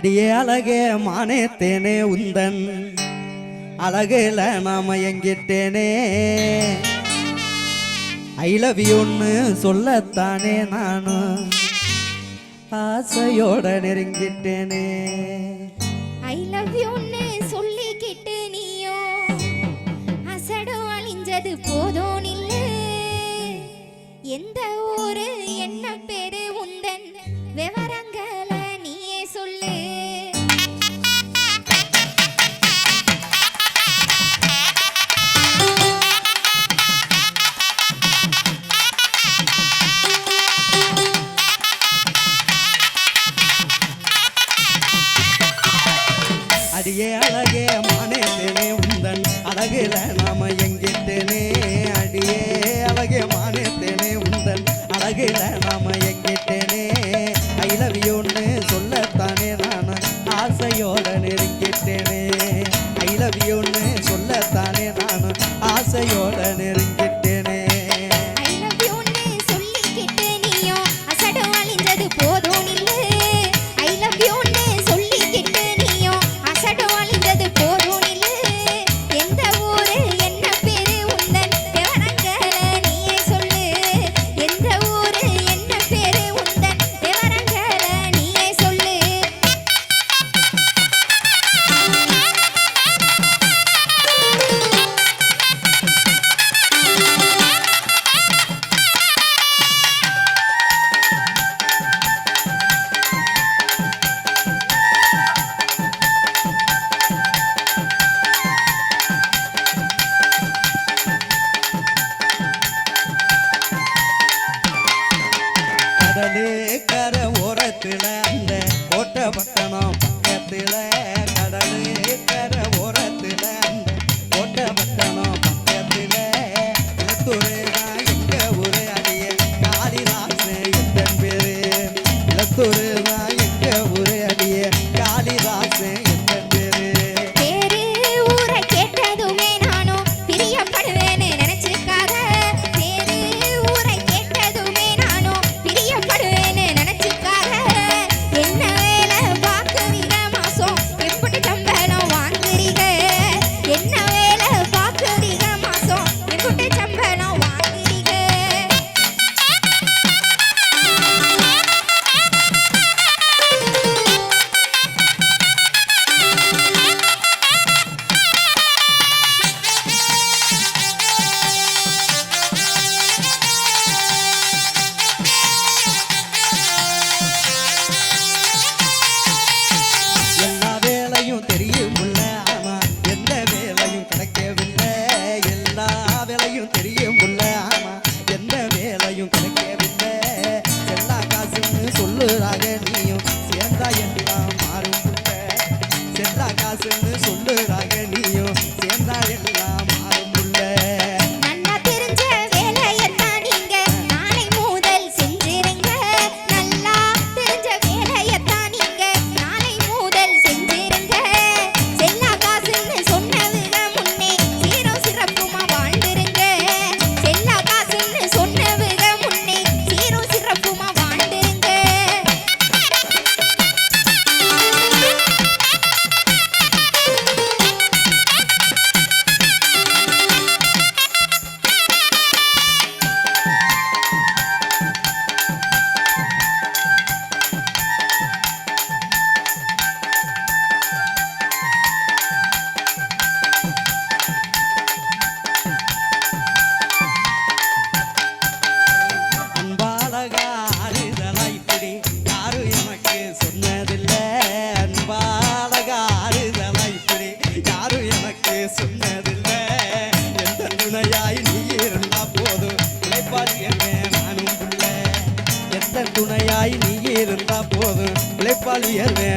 அடியே அழகே மானே தேனே உந்தன் அழகுல நாம எங்கிட்டேனே ஐ லவ் யூன்னு சொல்லத்தானே நானும் ஆசையோட நெருங்கிட்டேனே. ஐ லவ் யூன்னு சொல்லிக்கிட்டு நீயோ அசடு அழிஞ்சது போதும் இல்ல. எந்த ஊரு என்ன பேரு உந்தன் விவரங்கள நீயே சொல்லு. அடியே அழகே மானே தேனே உந்தன் அழகுல நாம எங்கிட்டேனே. அடியே அழகே மானே தேனே உந்தன் அழகுல நாம எங்கிட்டேனே. ஐ லவ் யூன்னு சொல்லத்தானே நான் ஆசையோட நெருங்கிட்டேனே. ஐ லவ் யூன்னு சொல்லத்தானே நான் ஆசையோட நெருங்கிட்டேனே. ஐ லவ் யூன்னு சொல்லிக்கிட்டு நீயோ அசடு அழிஞ்சது போதும் இல்ல. ஐ லவ் யூன்னு சொல்லிக்கிட்டு நீயோ அசடு அழிஞ்சது போதும் இல்ல. எந்த ஊரு என்ன பேரு உந்தன் விவரங்கள நீயே சொல்லு. எந்த ஊரு என்ன பேரு உந்தன் விவரங்கள நீயே சொல்லு. கடலு கர ஓரத்துல அந்த கோட்டை பட்டணம் பக்கத்துல. கடலு கர ஓரத்துல அந்த கோட்டை பட்டணம் பக்கத்துல. இலத்தூரு தான் எங்க ஊரு அடிய காளிதாசு எத்தன் பேரு. இலத்தூரு தான் எங்க ஊரு அடிய காளிதாசு எத்தன் பேரு. பேரு ஊரை கேட்டதுமே நானும் பிரியப்படுவேன்னு நினைச்சுக்காத. பேரு ஊரை கேட்டதுமே நானும் பிரியப்படுவேன்னு நினைச்சுக்காத. என்ன வேலை பார்க்குறீங்க மாசம் எப்படி சம்பளம் வாங்குறீங்க. என்ன வேலை பார்க்குறீங்க மாசம் எப்படி சம்பளம் வாங்குறீங்க. எல்லா வேலையும் தெரியுமுல்ல ஆனா எந்த வேலையும் கிடைக்கவில்லை. எல்லா வேலையும் தெரியுமுல்ல ஆனா எந்த வேலையும் கிடைக்கவில்லை. செல்லா காசுன்னு சொல்லுறாங்க நீயும் சேர்ந்தா எல்லாம் மாறும் புள்ள. செல்லா காசுன்னு சொல்லுறாங்க நீயும் சேர்ந்தா எல்லாம் மாறும் புள்ள. நல்லா தெரிஞ்ச வேலையத்தான் நீங்க நாளை முதல் செஞ்சிருங்க. நல்லா தெரிஞ்ச வேலையத்தான் நீங்க நாளை முதல் செஞ்சிருங்க. செல்லா காசுன்னு சொன்னவங்க முன்னே சீரும் சிறப்புமா வாழ்ந்துருங்க. செல்லா காசுன்னு சொன்னவங்க முன்னே சீரும் சிறப்புமா வாழ்ந்துருங்க. அன்பாலகா ஆறுதலா இப்படி யாரும் எனக்கு சொன்னதில்லை. அன்பாலகா ஆறுதலா இப்படி யாரும் எனக்கு சொன்னதில்லை. எந்த துணையாய் நீ இருந்தா போதும் இளைப்பாளியவே நானும் புள்ள. எந்த துணையாய் நீ இருந்தா போதும் இளைப்பாளியவே